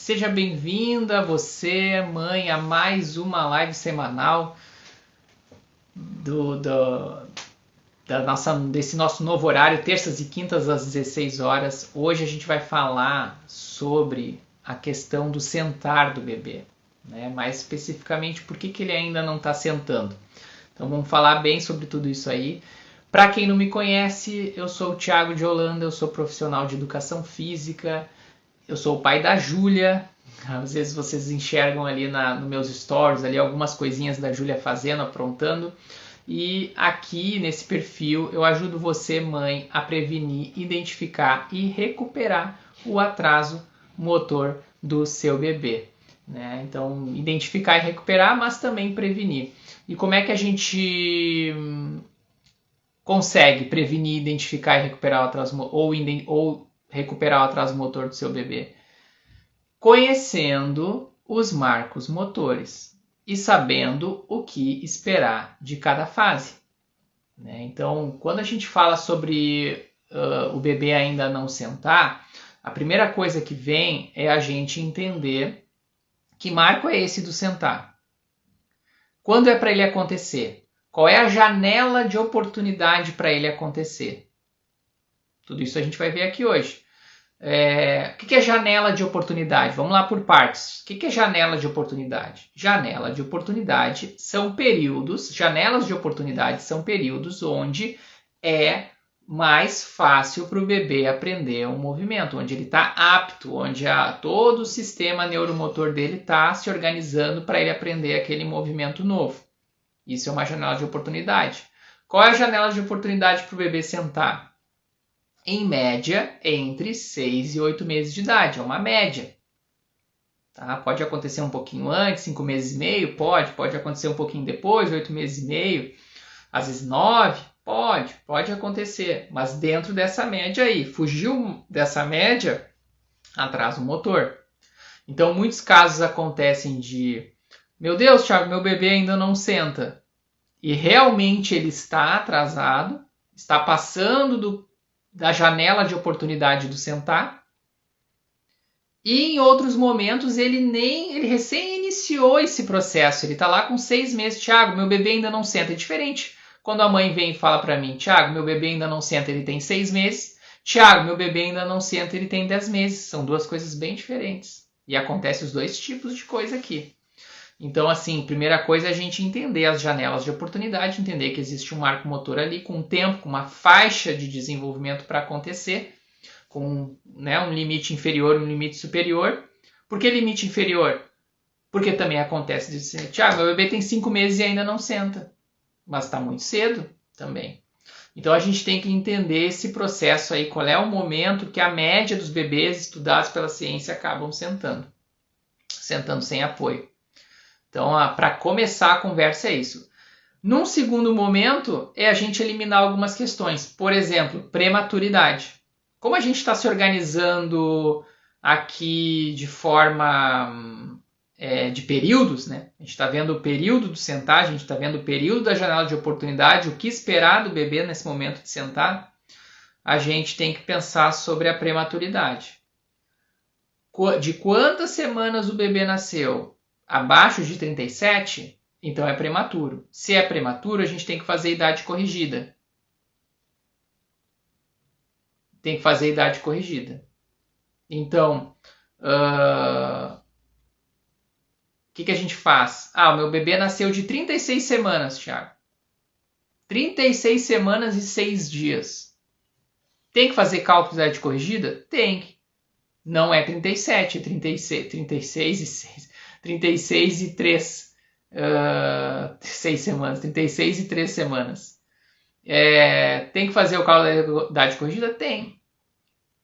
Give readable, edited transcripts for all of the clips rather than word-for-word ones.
Seja bem-vinda, você, mãe, a mais uma live semanal desse nosso novo horário, terças e quintas às 16 horas. Hoje a gente vai falar sobre a questão do sentar do bebê, né? Mais especificamente, por que ele ainda não está sentando. Então vamos falar bem sobre tudo isso aí. Para quem não me conhece, eu sou o Thiago de Holanda, eu sou profissional de educação física, eu sou o pai da Júlia. Às vezes vocês enxergam ali nos meus stories ali algumas coisinhas da Júlia fazendo, aprontando. E aqui nesse perfil eu ajudo você, mãe, a prevenir, identificar e recuperar o atraso motor do seu bebê, né? Então, identificar e recuperar, mas também prevenir. E como é que a gente consegue prevenir, identificar e recuperar o atraso ou recuperar o atraso motor do seu bebê? Conhecendo os marcos motores e sabendo o que esperar de cada fase, né? Então, quando a gente fala sobre o bebê ainda não sentar, a primeira coisa que vem é a gente entender que marco é esse do sentar. Quando é para ele acontecer? Qual é a janela de oportunidade para ele acontecer? Tudo isso a gente vai ver aqui hoje. O que é janela de oportunidade? Vamos lá por partes. O que é janela de oportunidade? Janela de oportunidade são períodos, janelas de oportunidade são períodos onde é mais fácil para o bebê aprender um movimento, onde ele está apto, onde todo o sistema neuromotor dele está se organizando para ele aprender aquele movimento novo. Isso é uma janela de oportunidade. Qual é a janela de oportunidade para o bebê sentar? Em média, entre 6 e 8 meses de idade. É uma média. Tá? Pode acontecer um pouquinho antes, 5 meses e meio, pode acontecer um pouquinho depois, 8 meses e meio, às vezes 9, pode acontecer, mas dentro dessa média aí, fugiu dessa média, atraso motor. Então, muitos casos acontecem de, meu Deus, Thiago, meu bebê ainda não senta, e realmente ele está atrasado, está passando da janela de oportunidade do sentar, e em outros momentos ele recém iniciou esse processo, ele está lá com 6 meses, Thiago, meu bebê ainda não senta. É diferente quando a mãe vem e fala para mim, Thiago, meu bebê ainda não senta, ele tem 6 meses, Thiago, meu bebê ainda não senta, ele tem 10 meses. São duas coisas bem diferentes, e acontece os dois tipos de coisa aqui. Então, assim, primeira coisa é a gente entender as janelas de oportunidade, entender que existe um marco motor ali com um tempo, com uma faixa de desenvolvimento para acontecer, com um limite inferior e um limite superior. Por que limite inferior? Porque também acontece de dizer, Thiago, meu bebê tem 5 meses e ainda não senta, mas está muito cedo também. Então a gente tem que entender esse processo aí, qual é o momento que a média dos bebês estudados pela ciência acabam sentando sem apoio. Então, para começar a conversa é isso. Num segundo momento, é a gente eliminar algumas questões. Por exemplo, prematuridade. Como a gente está se organizando aqui de forma de períodos, né? A gente está vendo o período do sentar, a gente está vendo o período da janela de oportunidade, o que esperar do bebê nesse momento de sentar, a gente tem que pensar sobre a prematuridade. De quantas semanas o bebê nasceu? Abaixo de 37, então é prematuro. Se é prematuro, a gente tem que fazer idade corrigida. Então, o que a gente faz? O meu bebê nasceu de 36 semanas, Thiago. 36 semanas e 6 dias. Tem que fazer cálculo de idade corrigida? Tem. Não é 37, é 36 e 6. 36 e 3 6 semanas, 36 e 3 semanas. Tem que fazer o cálculo da idade corrigida? Tem.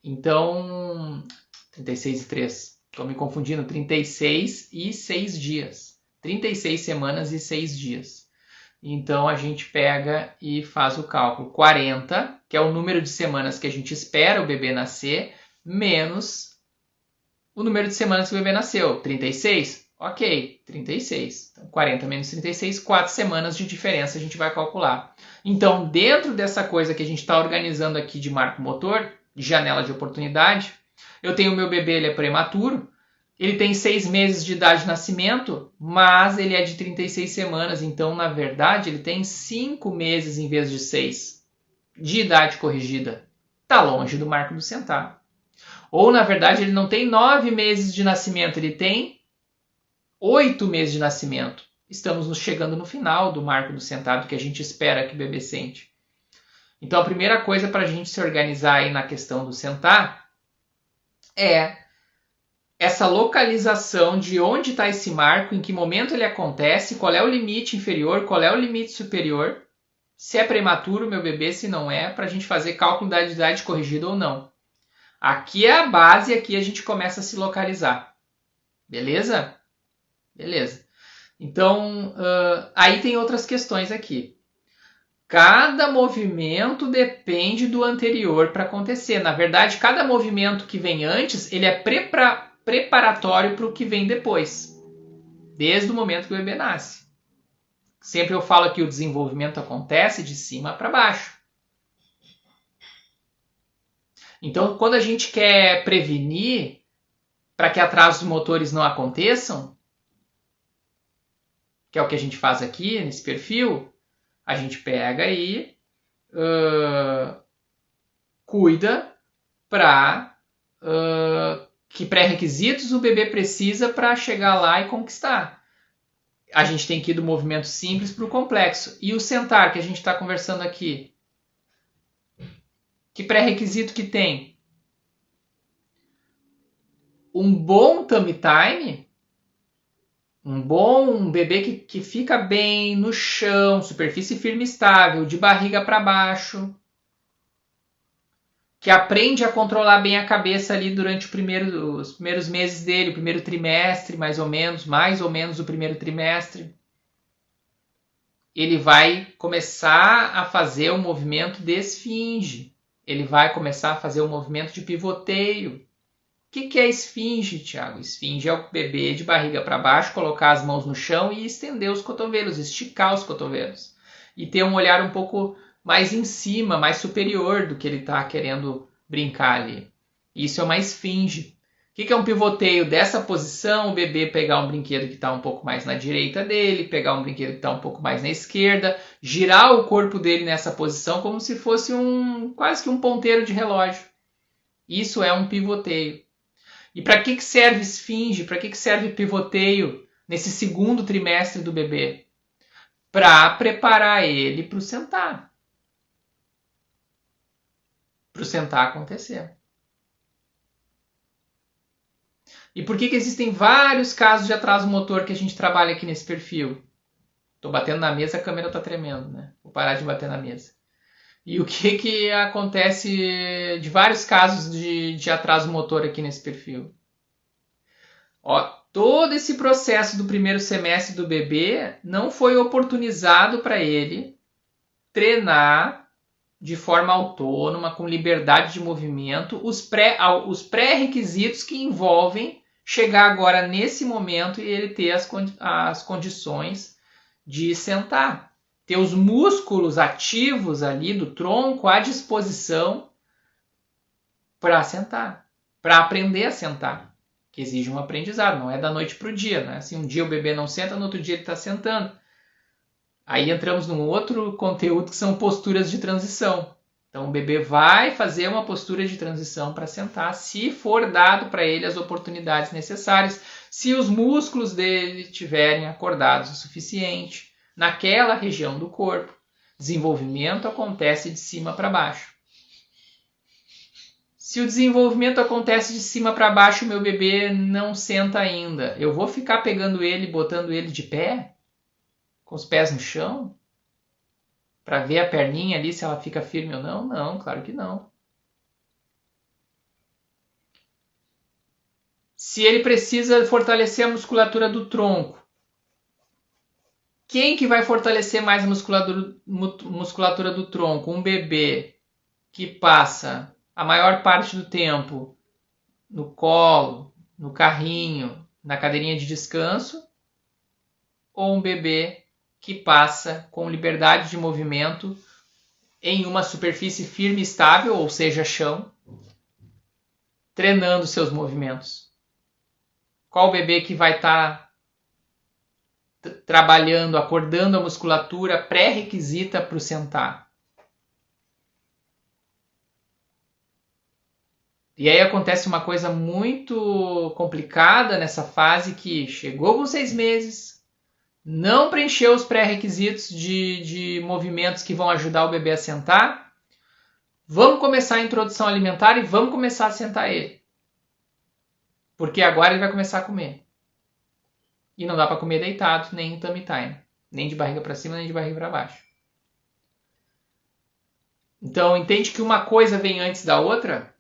Então, 36 e 3. Estou me confundindo. 36 e 6 dias. 36 semanas e 6 dias. Então, a gente pega e faz o cálculo. 40, que é o número de semanas que a gente espera o bebê nascer, menos o número de semanas que o bebê nasceu. 36? Ok, 36. Então, 40 menos 36, 4 semanas de diferença a gente vai calcular. Então, dentro dessa coisa que a gente está organizando aqui de marco motor, de janela de oportunidade, eu tenho o meu bebê, ele é prematuro, Ele tem 6 meses de idade de nascimento, mas ele é de 36 semanas, então, na verdade, ele tem 5 meses em vez de 6 de idade corrigida. Está longe do marco do sentar. Ou, na verdade, ele não tem 9 meses de nascimento, ele tem 8 meses de nascimento. Estamos chegando no final do marco do sentado que a gente espera que o bebê sente. Então, a primeira coisa para a gente se organizar aí na questão do sentar é essa localização de onde está esse marco, em que momento ele acontece, qual é o limite inferior, qual é o limite superior, se é prematuro meu bebê, se não é, para a gente fazer cálculo da idade corrigida ou não. Aqui é a base, aqui a gente começa a se localizar. Beleza? Beleza. Então, aí tem outras questões aqui. Cada movimento depende do anterior para acontecer. Na verdade, cada movimento que vem antes, ele é preparatório para o que vem depois. Desde o momento que o bebê nasce. Sempre eu falo que o desenvolvimento acontece de cima para baixo. Então, quando a gente quer prevenir para que atrasos motores não aconteçam, que é o que a gente faz aqui nesse perfil, a gente pega e cuida para que pré-requisitos o bebê precisa para chegar lá e conquistar. A gente tem que ir do movimento simples para o complexo. E o sentar, que a gente está conversando aqui, que pré-requisito que tem? Um bom tummy time, um bebê que fica bem no chão, superfície firme e estável, de barriga para baixo, que aprende a controlar bem a cabeça ali durante os primeiros meses dele, o primeiro trimestre, mais ou menos o primeiro trimestre. Ele vai começar a fazer o movimento de esfinge. Ele vai começar a fazer o movimento de pivoteio. O que é esfinge, Thiago? Esfinge é o bebê de barriga para baixo, colocar as mãos no chão e estender os cotovelos, esticar os cotovelos. E ter um olhar um pouco mais em cima, mais superior do que ele está querendo brincar ali. Isso é uma esfinge. O que é um pivoteio? Dessa posição, o bebê pegar um brinquedo que está um pouco mais na direita dele, pegar um brinquedo que está um pouco mais na esquerda, girar o corpo dele nessa posição como se fosse quase que um ponteiro de relógio. Isso é um pivoteio. E para que serve esfinge? Para que serve pivoteio nesse segundo trimestre do bebê? Para preparar ele para o sentar. Para o sentar acontecer. E por que existem vários casos de atraso motor que a gente trabalha aqui nesse perfil? Estou batendo na mesa, a câmera está tremendo, né? Vou parar de bater na mesa. E o que acontece de vários casos de atraso motor aqui nesse perfil? Todo esse processo do primeiro semestre do bebê não foi oportunizado para ele treinar de forma autônoma, com liberdade de movimento, os pré-requisitos que envolvem chegar agora nesse momento e ele ter as condições de sentar. Ter os músculos ativos ali do tronco à disposição para sentar, para aprender a sentar, que exige um aprendizado, não é da noite para o dia. Né? Assim, um dia o bebê não senta, no outro dia ele está sentando. Aí entramos num outro conteúdo que são posturas de transição. Então o bebê vai fazer uma postura de transição para sentar, se for dado para ele as oportunidades necessárias, se os músculos dele estiverem acordados o suficiente naquela região do corpo. Desenvolvimento acontece de cima para baixo. Se o desenvolvimento acontece de cima para baixo, o meu bebê não senta ainda. Eu vou ficar pegando ele, botando ele de pé, com os pés no chão, para ver a perninha ali se ela fica firme ou não? Não, claro que não. Se ele precisa fortalecer a musculatura do tronco, quem que vai fortalecer mais a musculatura do tronco? Um bebê que passa a maior parte do tempo no colo, no carrinho, na cadeirinha de descanso, ou um bebê que passa com liberdade de movimento em uma superfície firme e estável, ou seja, chão, treinando seus movimentos? Qual bebê que vai estar trabalhando, acordando a musculatura pré-requisita para o sentar? E aí acontece uma coisa muito complicada nessa fase, que chegou com 6 meses, não preencheu os pré-requisitos de movimentos que vão ajudar o bebê a sentar. Vamos começar a introdução alimentar e vamos começar a sentar ele. Porque agora ele vai começar a comer. E não dá para comer deitado, nem em tummy time. Nem de barriga para cima, nem de barriga para baixo. Então, entende que uma coisa vem antes da outra?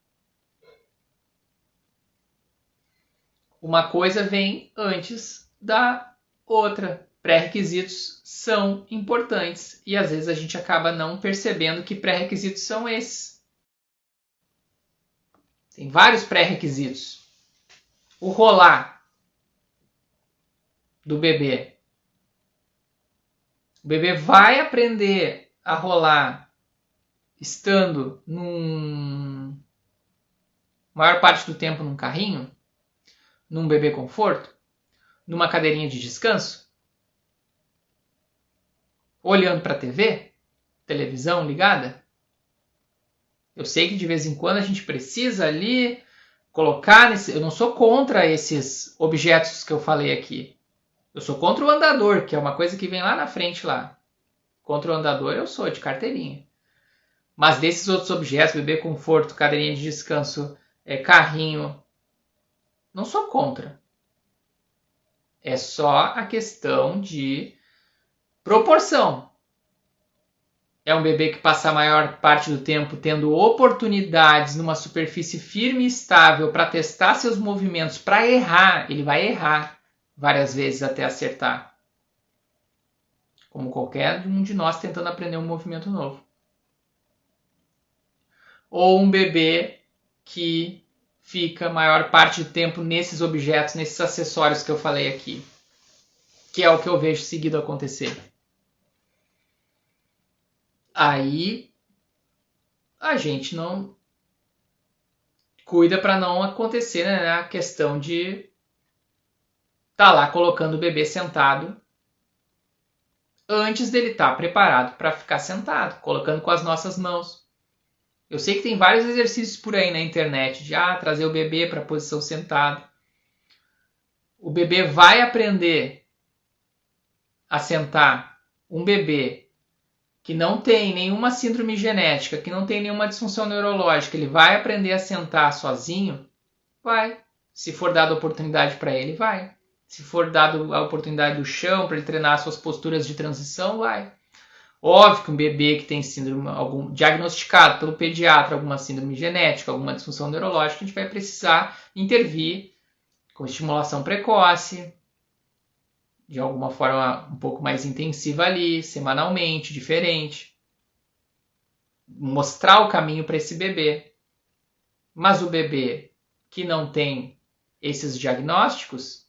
Uma coisa vem antes da outra. Pré-requisitos são importantes. E às vezes a gente acaba não percebendo que pré-requisitos são esses. Tem vários pré-requisitos. O rolar do bebê. O bebê vai aprender a rolar estando maior parte do tempo num carrinho, num bebê conforto, numa cadeirinha de descanso, olhando para a televisão ligada. Eu sei que de vez em quando a gente precisa ali colocar eu não sou contra esses objetos que eu falei aqui. Eu sou contra o andador, que é uma coisa que vem lá na frente lá. Contra o andador eu sou, de carteirinha. Mas desses outros objetos, bebê conforto, cadeirinha de descanso, carrinho, não sou contra. É só a questão de proporção. É um bebê que passa a maior parte do tempo tendo oportunidades numa superfície firme e estável para testar seus movimentos, para errar. Ele vai errar várias vezes até acertar. Como qualquer um de nós tentando aprender um movimento novo. Ou um bebê que fica a maior parte do tempo nesses objetos, nesses acessórios que eu falei aqui. Que é o que eu vejo seguido acontecer. Aí a gente não cuida para não acontecer, né, a questão de estar lá colocando o bebê sentado antes dele estar preparado para ficar sentado, colocando com as nossas mãos. Eu sei que tem vários exercícios por aí na internet de trazer o bebê para a posição sentada. O bebê vai aprender a sentar. Um bebê que não tem nenhuma síndrome genética, que não tem nenhuma disfunção neurológica, ele vai aprender a sentar sozinho? Vai. Se for dada a oportunidade para ele, vai. Se for dada a oportunidade do chão para ele treinar suas posturas de transição, vai. Óbvio que um bebê que tem síndrome, diagnosticado pelo pediatra, alguma síndrome genética, alguma disfunção neurológica, a gente vai precisar intervir com estimulação precoce, de alguma forma um pouco mais intensiva ali, semanalmente, diferente. Mostrar o caminho para esse bebê. Mas o bebê que não tem esses diagnósticos,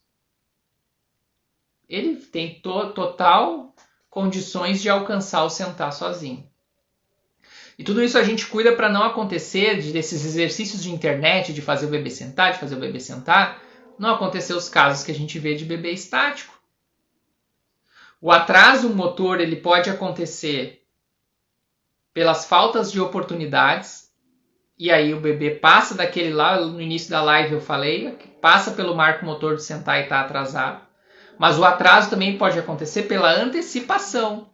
ele tem total condições de alcançar o sentar sozinho. E tudo isso a gente cuida para não acontecer desses exercícios de internet, de fazer o bebê sentar, não acontecer os casos que a gente vê de bebê estático. O atraso motor ele pode acontecer pelas faltas de oportunidades, e aí o bebê passa daquele lá, no início da live eu falei, passa pelo marco motor de sentar e está atrasado. Mas o atraso também pode acontecer pela antecipação.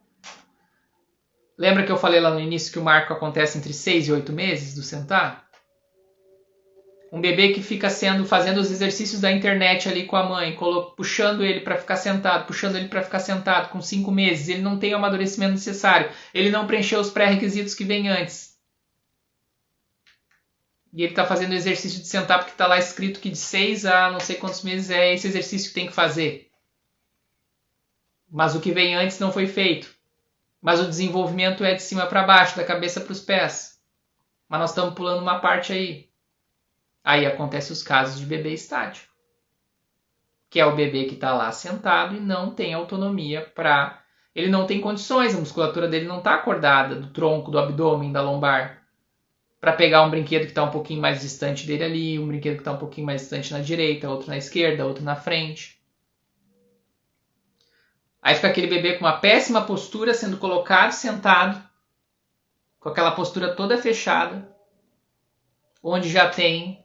Lembra que eu falei lá no início que o marco acontece entre 6 e 8 meses do sentar? Um bebê que fica fazendo os exercícios da internet ali com a mãe, puxando ele para ficar sentado, com 5 meses, ele não tem o amadurecimento necessário, ele não preencheu os pré-requisitos que vem antes. E ele está fazendo o exercício de sentar porque está lá escrito que de 6 a não sei quantos meses é esse exercício que tem que fazer. Mas o que vem antes não foi feito. Mas o desenvolvimento é de cima para baixo, da cabeça para os pés. Mas nós estamos pulando uma parte aí. Aí acontecem os casos de bebê estático. Que é o bebê que está lá sentado e não tem autonomia para... Ele não tem condições, a musculatura dele não está acordada, do tronco, do abdômen, da lombar. para pegar um brinquedo que está um pouquinho mais distante dele ali, um brinquedo que está um pouquinho mais distante na direita, outro na esquerda, outro na frente. Aí fica aquele bebê com uma péssima postura, sendo colocado sentado, com aquela postura toda fechada, onde já tem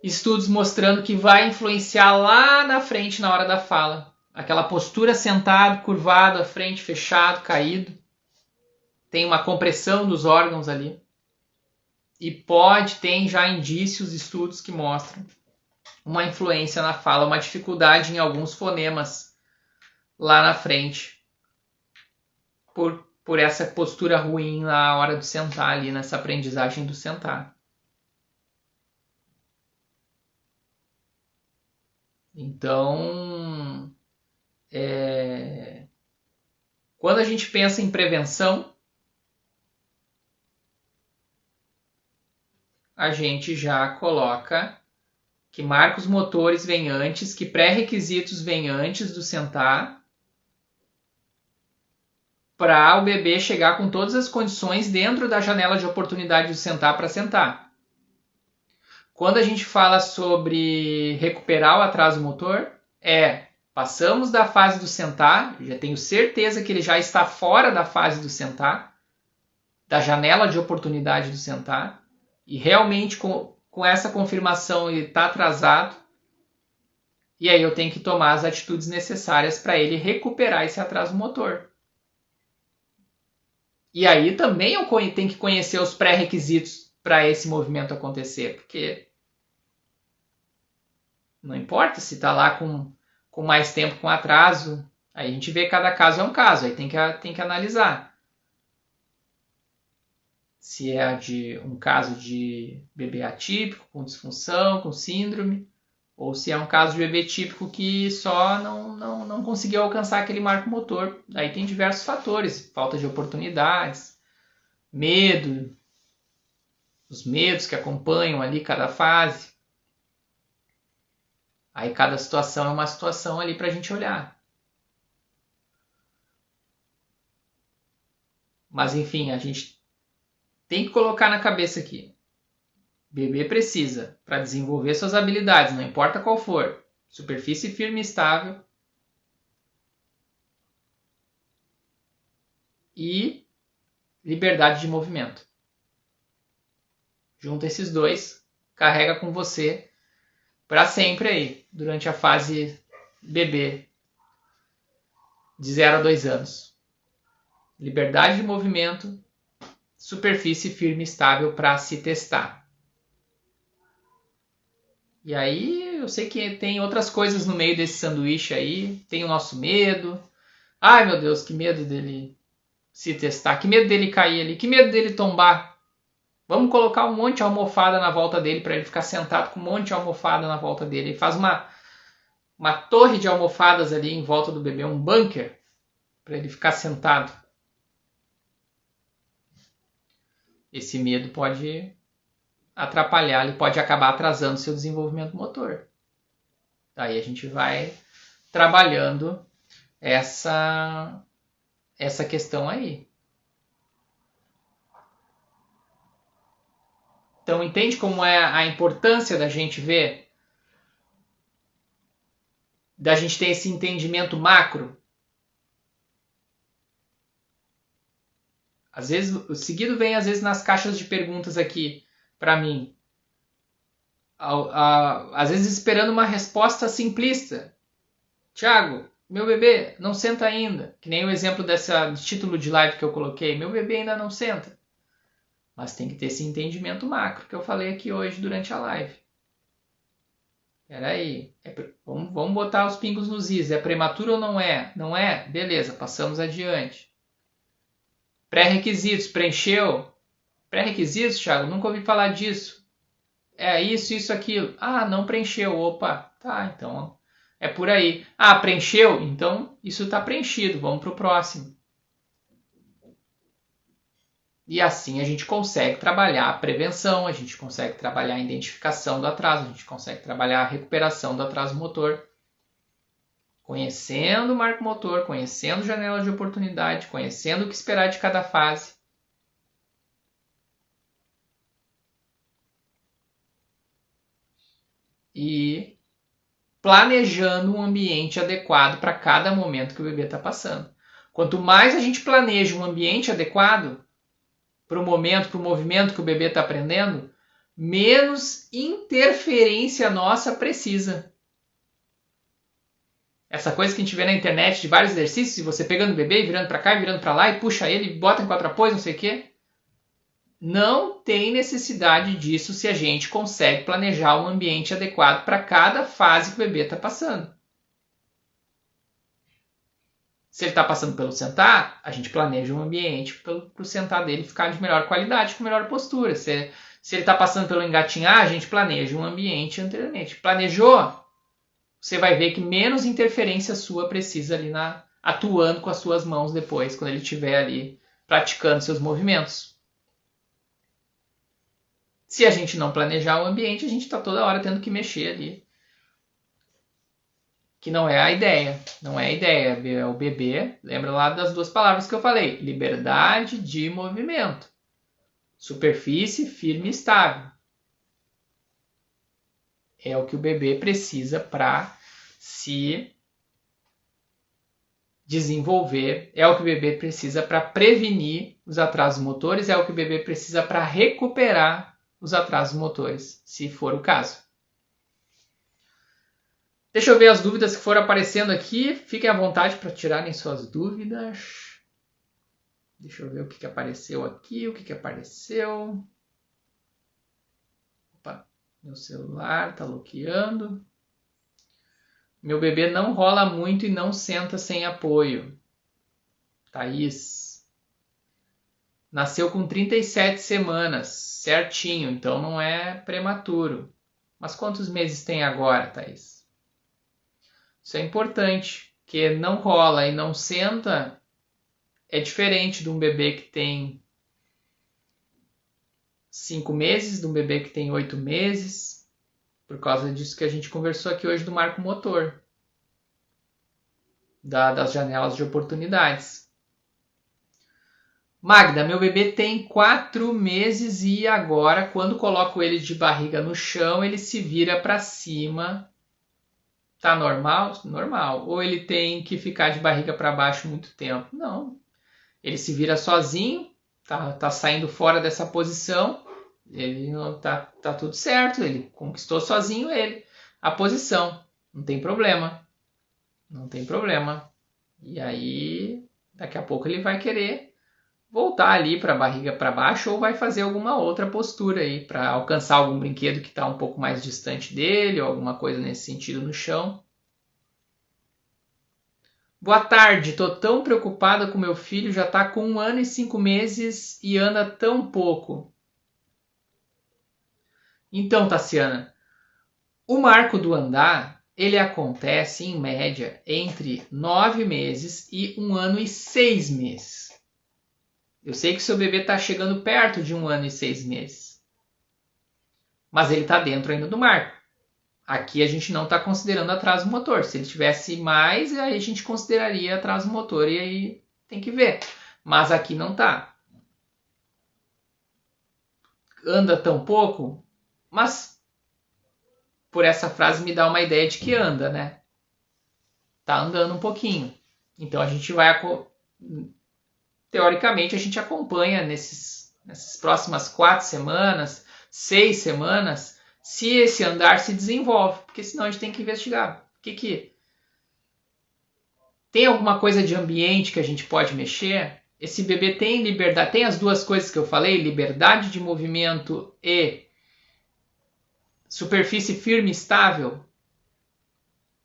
estudos mostrando que vai influenciar lá na frente na hora da fala. Aquela postura sentado, curvado, a frente fechado, caído. Tem uma compressão dos órgãos ali. E tem já indícios, estudos que mostram uma influência na fala, uma dificuldade em alguns fonemas lá na frente. Por essa postura ruim na hora de sentar ali, nessa aprendizagem do sentar. Então, quando a gente pensa em prevenção, a gente já coloca que marcos motores vêm antes, que pré-requisitos vêm antes do sentar, para o bebê chegar com todas as condições dentro da janela de oportunidade de sentar para sentar. Quando a gente fala sobre recuperar o atraso motor, passamos da fase do sentar, já tenho certeza que ele já está fora da fase do sentar, da janela de oportunidade do sentar, e realmente com essa confirmação ele está atrasado, e aí eu tenho que tomar as atitudes necessárias para ele recuperar esse atraso motor. E aí também eu tenho que conhecer os pré-requisitos para esse movimento acontecer, porque não importa se está lá com mais tempo, com atraso, aí a gente vê que cada caso é um caso, aí tem que analisar. Se é de um caso de bebê atípico, com disfunção, com síndrome, ou se é um caso de bebê típico que só não conseguiu alcançar aquele marco motor. Aí tem diversos fatores, falta de oportunidades, medo, os medos que acompanham ali cada fase. Aí cada situação é uma situação ali para a gente olhar. Mas enfim, a gente tem que colocar na cabeça aqui. O bebê precisa, para desenvolver suas habilidades, não importa qual for, superfície firme e estável e liberdade de movimento. Junta esses dois, carrega com você para sempre aí, durante a fase bebê de 0 a 2 anos. Liberdade de movimento, superfície firme e estável para se testar. E aí eu sei que tem outras coisas no meio desse sanduíche aí, tem o nosso medo. Ai meu Deus, que medo dele se testar, que medo dele cair ali, que medo dele tombar. Vamos colocar um monte de almofada na volta dele para ele ficar sentado com um monte de almofada na volta dele. Ele faz uma torre de almofadas ali em volta do bebê, um bunker, para ele ficar sentado. Esse medo pode atrapalhar, ele pode acabar atrasando seu desenvolvimento motor. Daí a gente vai trabalhando essa questão aí. Então entende como é a importância da gente ver, da gente ter esse entendimento macro? Às vezes, o seguido vem às vezes nas caixas de perguntas aqui para mim. Às vezes esperando uma resposta simplista. Tiago, meu bebê não senta ainda. Que nem o exemplo desse título de live que eu coloquei. Meu bebê ainda não senta. Mas tem que ter esse entendimento macro que eu falei aqui hoje durante a live. Peraí, vamos botar os pingos nos is. É prematuro ou não é? Não é? Beleza, passamos adiante. Pré-requisitos, preencheu? Pré-requisitos, Thiago? Nunca ouvi falar disso. É isso, aquilo. Ah, não preencheu. Opa, tá, então é por aí. Ah, preencheu? Então isso está preenchido. Vamos para o próximo. E assim a gente consegue trabalhar a prevenção, a gente consegue trabalhar a identificação do atraso, a gente consegue trabalhar a recuperação do atraso motor. Conhecendo o marco motor, conhecendo janela de oportunidade, conhecendo o que esperar de cada fase. e planejando um ambiente adequado para cada momento que o bebê está passando. Quanto mais a gente planeja um ambiente adequado para o momento, para o movimento que o bebê está aprendendo, menos interferência nossa precisa. Essa coisa que a gente vê na internet de vários exercícios, você pegando o bebê, virando para cá e virando para lá, e puxa ele, bota em 4 apoios, não sei o quê. Não tem necessidade disso se a gente consegue planejar um ambiente adequado para cada fase que o bebê está passando. Se ele está passando pelo sentar, a gente planeja um ambiente para o sentar dele ficar de melhor qualidade, com melhor postura. Se ele está passando pelo engatinhar, a gente planeja um ambiente anteriormente. Planejou? Você vai ver que menos interferência sua precisa ali atuando com as suas mãos depois, quando ele estiver ali praticando seus movimentos. Se a gente não planejar o ambiente, a gente está toda hora tendo que mexer ali. Que não é a ideia. Não é a ideia. É o bebê, lembra lá das 2 palavras que eu falei. Liberdade de movimento. Superfície firme e estável. É o que o bebê precisa para se desenvolver. É o que o bebê precisa para prevenir os atrasos motores. É o que o bebê precisa para recuperar os atrasos motores, se for o caso. Deixa eu ver as dúvidas que foram aparecendo aqui. Fiquem à vontade para tirarem suas dúvidas. Deixa eu ver o que apareceu aqui. O que apareceu. Opa, meu celular está bloqueando. Meu bebê não rola muito e não senta sem apoio. Thaís. Nasceu com 37 semanas, certinho, então não é prematuro. Mas quantos meses tem agora, Thaís? Isso é importante, porque não rola e não senta é diferente de um bebê que tem 5 meses, de um bebê que tem 8 meses, por causa disso que a gente conversou aqui hoje do marco motor, das janelas de oportunidades. Magda, meu bebê tem 4 meses e agora, quando coloco ele de barriga no chão, ele se vira para cima. Tá normal? Normal. Ou ele tem que ficar de barriga para baixo muito tempo? Não. Ele se vira sozinho, tá saindo fora dessa posição, ele não tá tudo certo, ele conquistou sozinho a posição. Não tem problema. Não tem problema. E aí, daqui a pouco ele vai querer voltar ali para a barriga para baixo ou vai fazer alguma outra postura aí para alcançar algum brinquedo que está um pouco mais distante dele ou alguma coisa nesse sentido no chão. Boa tarde, estou tão preocupada com meu filho, já está com 1 ano e 5 meses e anda tão pouco. Então, Tassiana, o marco do andar, ele acontece em média entre 9 meses e 1 ano e 6 meses. Eu sei que seu bebê está chegando perto de 1 ano e 6 meses. Mas ele está dentro ainda do marco. Aqui a gente não está considerando atraso motor. Se ele tivesse mais, aí a gente consideraria atraso motor e aí tem que ver. Mas aqui não está. Anda tão pouco, mas por essa frase me dá uma ideia de que anda, né? Tá andando um pouquinho. Então a gente vai... Teoricamente, a gente acompanha nessas próximas 4 semanas, 6 semanas, se esse andar se desenvolve, porque senão a gente tem que investigar. Tem alguma coisa de ambiente que a gente pode mexer? Esse bebê tem liberdade, tem as 2 coisas que eu falei, liberdade de movimento e superfície firme e estável?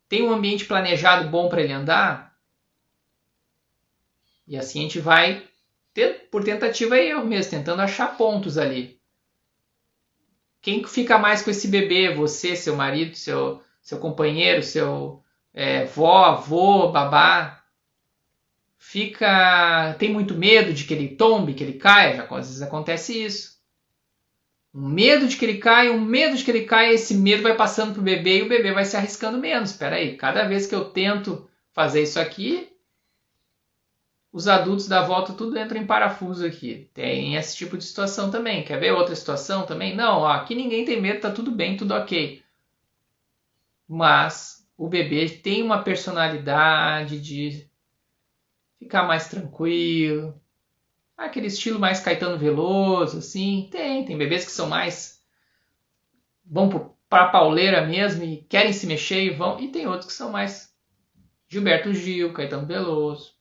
Tem um ambiente planejado bom para ele andar? E assim a gente vai, por tentativa e erro mesmo, tentando achar pontos ali. Quem fica mais com esse bebê? Você, seu marido, seu companheiro, seu vó, avô, babá? Tem muito medo de que ele tombe, que ele caia? Já às vezes acontece isso. Um medo de que ele caia, esse medo vai passando para o bebê e o bebê vai se arriscando menos. Espera aí, cada vez que eu tento fazer isso aqui, os adultos da volta tudo entra em parafuso aqui. Tem esse tipo de situação também. Quer ver outra situação também? Não, aqui ninguém tem medo, tá tudo bem, tudo ok. mas o bebê tem uma personalidade de ficar mais tranquilo, aquele estilo mais Caetano Veloso, assim. Tem bebês que são mais vão para a pauleira mesmo e querem se mexer e vão, e tem outros que são mais Gilberto Gil, Caetano Veloso.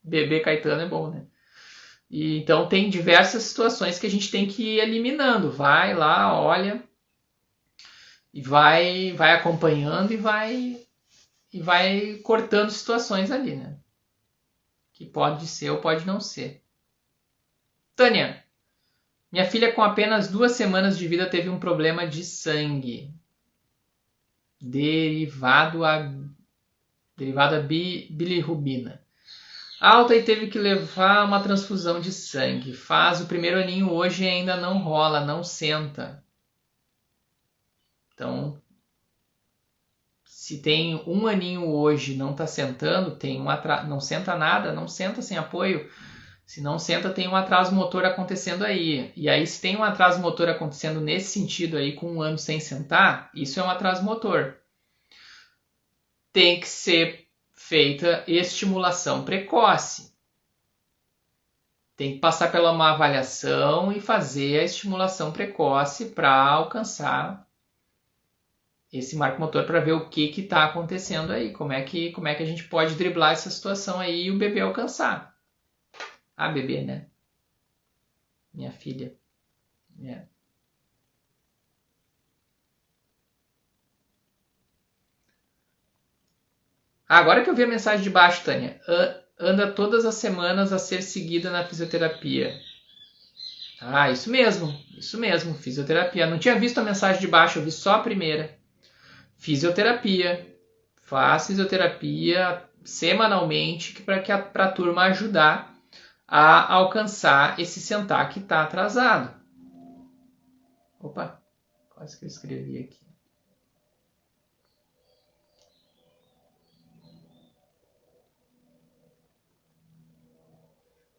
Bebê Caetano é bom, né? E, então tem diversas situações que a gente tem que ir eliminando. Vai lá, olha e vai acompanhando e vai cortando situações ali, né? Que pode ser ou pode não ser. Tânia, minha filha com apenas 2 semanas de vida teve um problema de sangue derivado a bilirrubina alta e teve que levar uma transfusão de sangue. Faz o primeiro aninho hoje e ainda não rola, não senta. Então, se tem um aninho hoje e não está sentando, tem não senta nada, não senta sem apoio. Se não senta, tem um atraso motor acontecendo aí. E aí, se tem um atraso motor acontecendo nesse sentido aí, com 1 ano sem sentar, isso é um atraso motor. Tem que ser feita estimulação precoce. Tem que passar pela uma avaliação e fazer a estimulação precoce para alcançar esse marco motor, para ver o que está acontecendo aí, como é que a gente pode driblar essa situação aí e o bebê alcançar. A bebê, né? Minha filha. É. Agora que eu vi a mensagem de baixo, Tânia. Anda todas as semanas a ser seguida na fisioterapia. Ah, isso mesmo, fisioterapia. Não tinha visto a mensagem de baixo, eu vi só a primeira. Fisioterapia. Faz fisioterapia semanalmente para a turma ajudar a alcançar esse sentar que está atrasado. Opa, quase que eu escrevi aqui.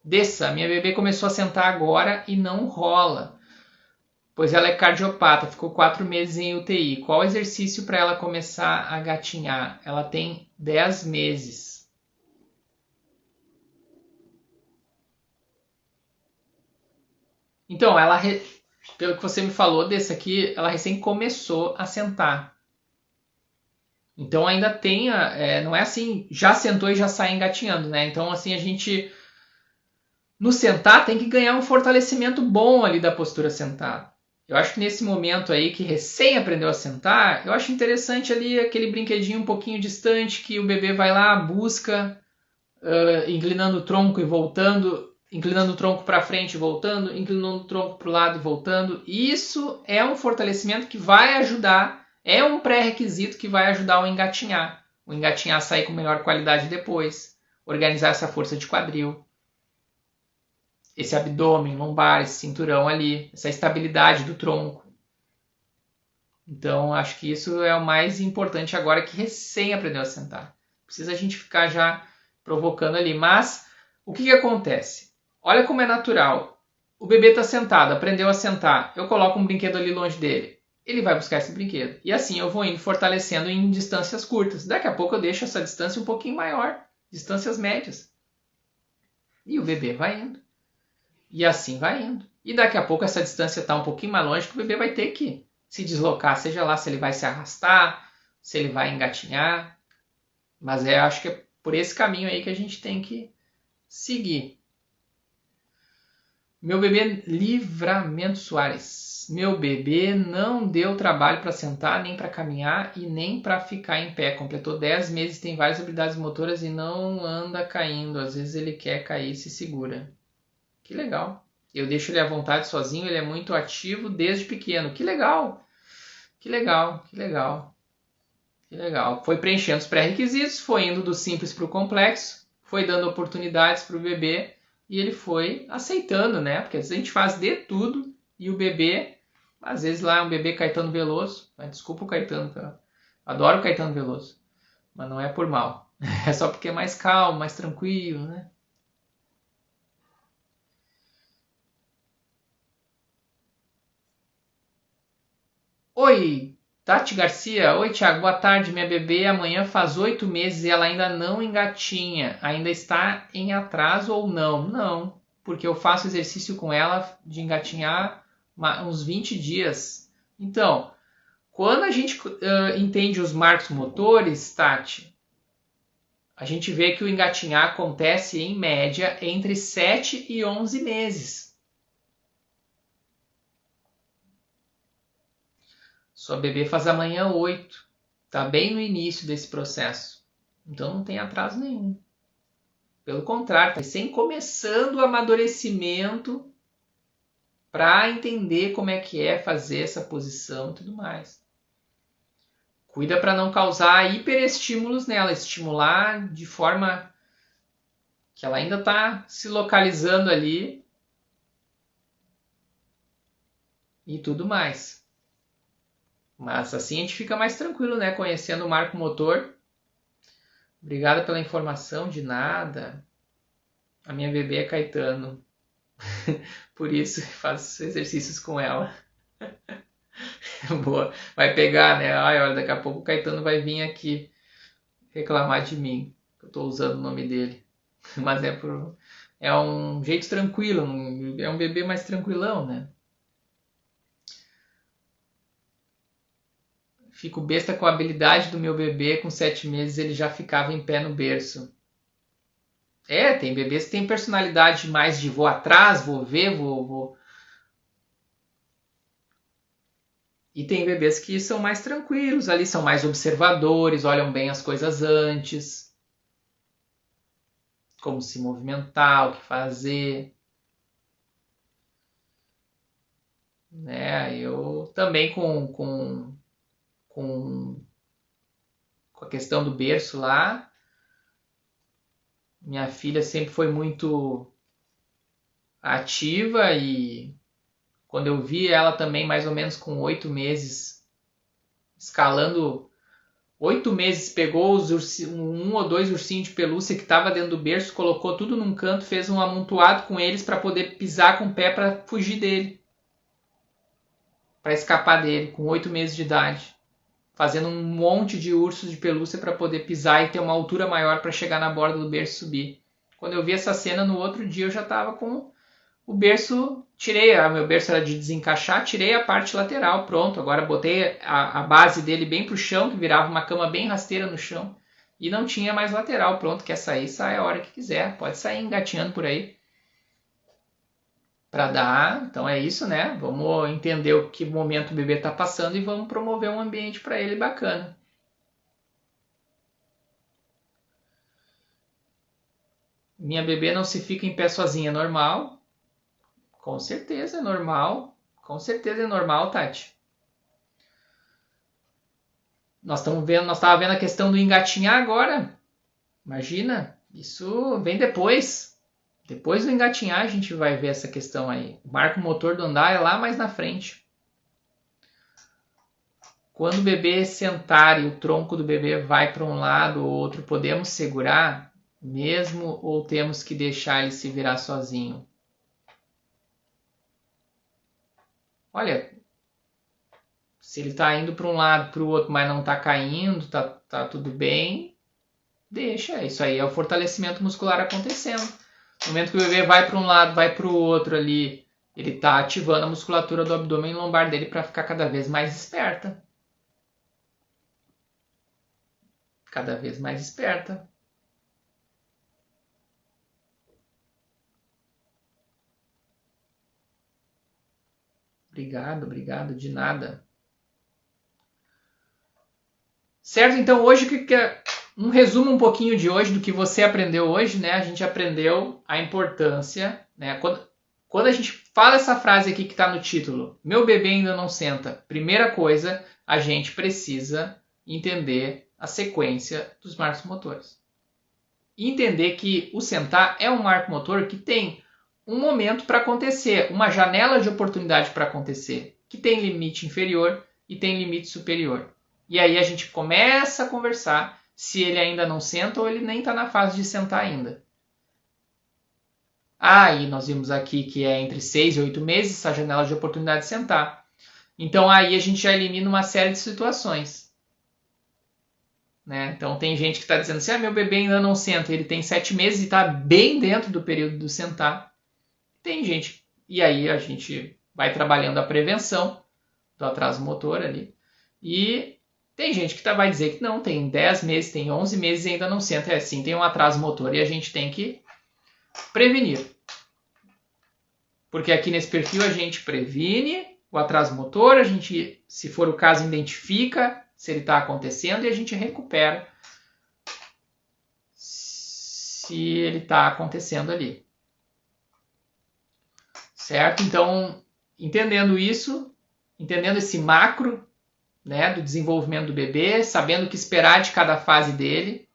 Desça, minha bebê começou a sentar agora e não rola, pois ela é cardiopata, ficou 4 meses em UTI. Qual exercício para ela começar a gatinhar? Ela tem 10 meses. Então, pelo que você me falou desse aqui, ela recém começou a sentar. Então ainda tem, não é assim, já sentou e já sai engatinhando, né? Então assim, a gente, no sentar, tem que ganhar um fortalecimento bom ali da postura sentada. Eu acho que nesse momento aí, que recém aprendeu a sentar, eu acho interessante ali aquele brinquedinho um pouquinho distante, que o bebê vai lá, busca, inclinando o tronco e voltando, inclinando o tronco para frente e voltando, inclinando o tronco para o lado e voltando. Isso é um fortalecimento que vai ajudar, é um pré-requisito que vai ajudar o engatinhar a sair com melhor qualidade depois, organizar essa força de quadril, esse abdômen, lombar, esse cinturão ali, essa estabilidade do tronco. Então, acho que isso é o mais importante agora que recém aprendeu a sentar. Precisa a gente ficar já provocando ali. Mas, o que acontece? Olha como é natural. O bebê está sentado, aprendeu a sentar. Eu coloco um brinquedo ali longe dele. Ele vai buscar esse brinquedo. E assim eu vou indo fortalecendo em distâncias curtas. Daqui a pouco eu deixo essa distância um pouquinho maior. Distâncias médias. E o bebê vai indo. E assim vai indo. E daqui a pouco essa distância está um pouquinho mais longe, que o bebê vai ter que se deslocar, seja lá se ele vai se arrastar, se ele vai engatinhar. Mas acho que é por esse caminho aí que a gente tem que seguir. Meu bebê Livramento Soares. Meu bebê não deu trabalho para sentar, nem para caminhar e nem para ficar em pé. Completou 10 meses, tem várias habilidades motoras e não anda caindo. Às vezes ele quer cair e se segura. Que legal. Eu deixo ele à vontade sozinho, ele é muito ativo desde pequeno. Que legal! Que legal, que legal. Que legal. Foi preenchendo os pré-requisitos, foi indo do simples para o complexo, foi dando oportunidades para o bebê e ele foi aceitando, né? Porque às vezes a gente faz de tudo e o bebê, às vezes lá é um bebê Caetano Veloso. Desculpa o Caetano, tá? Adoro o Caetano Veloso, mas não é por mal. É só porque é mais calmo, mais tranquilo, né? Oi, Tati Garcia, oi Thiago, boa tarde, minha bebê amanhã faz 8 meses e ela ainda não engatinha, ainda está em atraso ou não? Não, porque eu faço exercício com ela de engatinhar uns 20 dias. Então, quando a gente entende os marcos motores, Tati, a gente vê que o engatinhar acontece em média entre 7 e 11 meses. Sua bebê faz amanhã 8. Está bem no início desse processo. Então não tem atraso nenhum. Pelo contrário, está recém começando o amadurecimento para entender como é que é fazer essa posição e tudo mais. Cuida para não causar hiperestímulos nela, estimular de forma que ela ainda está se localizando ali e tudo mais. Mas assim a gente fica mais tranquilo, né? Conhecendo o marco motor. Obrigada pela informação, de nada. A minha bebê é Caetano. Por isso faço exercícios com ela. Boa. Vai pegar, né? Ai, olha, daqui a pouco o Caetano vai vir aqui reclamar de mim. Eu estou usando o nome dele. Mas é um jeito tranquilo. É um bebê mais tranquilão, né? Fico besta com a habilidade do meu bebê. Com 7 meses ele já ficava em pé no berço. Tem bebês que têm personalidade mais de vou atrás, vou ver, vou. E tem bebês que são mais tranquilos ali, são mais observadores, olham bem as coisas antes. Como se movimentar, o que fazer. Né? Eu também com a questão do berço lá, minha filha sempre foi muito ativa e quando eu vi ela também mais ou menos com 8 meses, escalando 8 meses, pegou um ou dois ursinhos de pelúcia que estava dentro do berço, colocou tudo num canto, fez um amontoado com eles para poder pisar com o pé para fugir dele. Para escapar dele, com 8 meses de idade. Fazendo um monte de ursos de pelúcia para poder pisar e ter uma altura maior para chegar na borda do berço e subir. Quando eu vi essa cena no outro dia, eu já estava com o berço, meu berço era de desencaixar, tirei a parte lateral, pronto. Agora botei a base dele bem pro chão, que virava uma cama bem rasteira no chão. E não tinha mais lateral, pronto, quer sair, sai a hora que quiser. Pode sair engatinhando por aí. Para dar, então é isso, né? Vamos entender o que momento o bebê está passando e vamos promover um ambiente para ele bacana. Minha bebê não se fica em pé sozinha, normal? Com certeza é normal. Com certeza é normal, Tati. Nós estávamos vendo a questão do engatinhar agora. Imagina, isso vem depois. Depois do engatinhar a gente vai ver essa questão aí. O marco motor do andar é lá mais na frente. Quando o bebê sentar e o tronco do bebê vai para um lado ou outro, podemos segurar mesmo ou temos que deixar ele se virar sozinho? Olha, se ele está indo para um lado, para o outro, mas não está caindo, tá tudo bem, deixa. Isso aí é o fortalecimento muscular acontecendo. No momento que o bebê vai para um lado, vai para o outro ali, ele está ativando a musculatura do abdômen lombar dele para ficar cada vez mais esperta. Cada vez mais esperta. Obrigado, de nada. Certo? Então hoje um resumo um pouquinho de hoje do que você aprendeu hoje, né? A gente aprendeu a importância, né? Quando a gente fala essa frase aqui que está no título, meu bebê ainda não senta, primeira coisa, a gente precisa entender a sequência dos marcos motores. E entender que o sentar é um marco motor que tem um momento para acontecer, uma janela de oportunidade para acontecer, que tem limite inferior e tem limite superior. E aí a gente começa a conversar se ele ainda não senta ou ele nem está na fase de sentar ainda. E nós vimos aqui que é entre 6 e 8 meses essa janela de oportunidade de sentar. Então aí a gente já elimina uma série de situações. Né? Então tem gente que está dizendo assim, meu bebê ainda não senta, ele tem 7 meses e está bem dentro do período do sentar. Tem gente, e aí a gente vai trabalhando a prevenção do atraso motor ali. E tem gente que vai dizer que não, tem 10 meses, tem 11 meses e ainda não senta. Sim, tem um atraso motor e a gente tem que prevenir. Porque aqui nesse perfil a gente previne o atraso motor, a gente, se for o caso, identifica se ele está acontecendo e a gente recupera se ele está acontecendo ali. Certo? Então, entendendo isso, entendendo esse macro, né, do desenvolvimento do bebê, sabendo o que esperar de cada fase dele.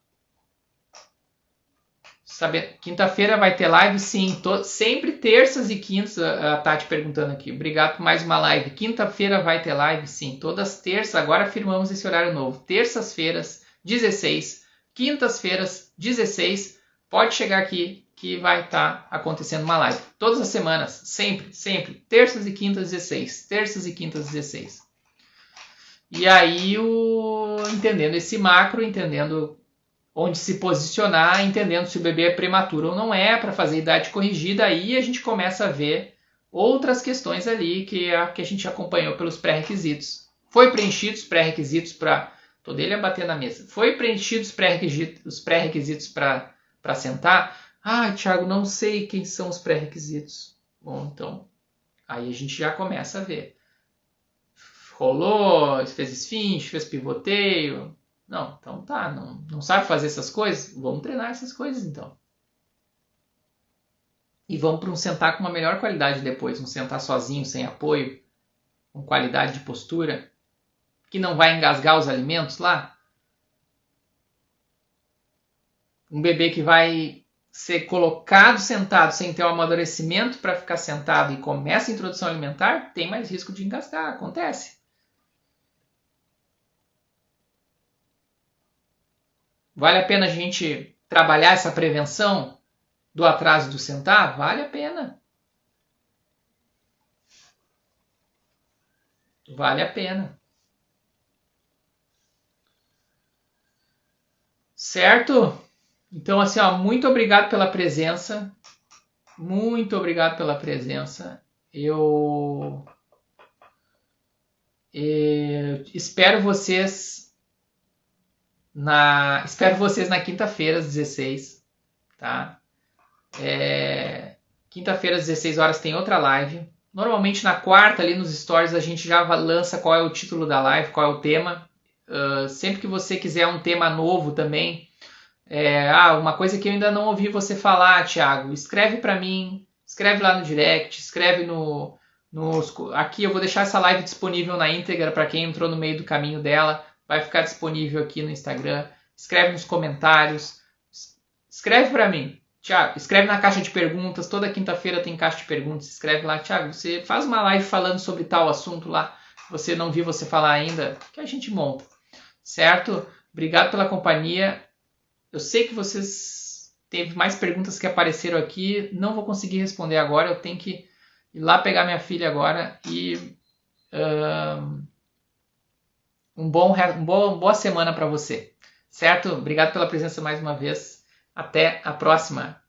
Quinta-feira vai ter live, sim, sempre terças e quintas, a Tati perguntando aqui. Obrigado por mais uma live. Quinta-feira vai ter live, sim, todas terças, agora firmamos esse horário novo. Terças-feiras, 16, quintas-feiras, 16, pode chegar aqui que vai estar acontecendo uma live. Todas as semanas, sempre, terças e quintas, 16, terças e quintas, 16. E aí, entendendo esse macro, entendendo onde se posicionar, entendendo se o bebê é prematuro ou não é, para fazer idade corrigida, aí a gente começa a ver outras questões ali que a gente acompanhou pelos pré-requisitos. Foi preenchidos os pré-requisitos para... Tô dele a bater na mesa. Foi preenchidos os pré-requisitos para sentar? Thiago, não sei quem são os pré-requisitos. Bom, então, aí a gente já começa a ver. Rolou, fez esfinge, fez pivoteio. Não, então tá, não sabe fazer essas coisas? Vamos treinar essas coisas então. E vamos para um sentar com uma melhor qualidade depois, um sentar sozinho, sem apoio, com qualidade de postura, que não vai engasgar os alimentos lá. Um bebê que vai ser colocado sentado sem ter um amadurecimento para ficar sentado e começa a introdução alimentar, tem mais risco de engasgar, acontece. Vale a pena a gente trabalhar essa prevenção do atraso do sentar? Vale a pena. Vale a pena. Certo? Então, assim, muito obrigado pela presença. Muito obrigado pela presença. Eu espero vocês na quinta-feira às 16, tá? Quinta-feira às 16 horas tem outra live. Normalmente na quarta ali nos stories a gente já lança qual é o título da live, qual é o tema. Sempre que você quiser um tema novo também, uma coisa que eu ainda não ouvi você falar, Thiago, escreve para mim, escreve lá no direct, escreve aqui eu vou deixar essa live disponível na íntegra para quem entrou no meio do caminho dela, vai ficar disponível aqui no Instagram, escreve nos comentários, escreve para mim, Thiago, escreve na caixa de perguntas, toda quinta-feira tem caixa de perguntas, escreve lá, Thiago, você faz uma live falando sobre tal assunto lá, você não viu você falar ainda, que a gente monta, certo? Obrigado pela companhia. Eu sei que vocês teve mais perguntas que apareceram aqui. Não vou conseguir responder agora. Eu tenho que ir lá pegar minha filha agora. E boa semana para você. Certo? Obrigado pela presença mais uma vez. Até a próxima.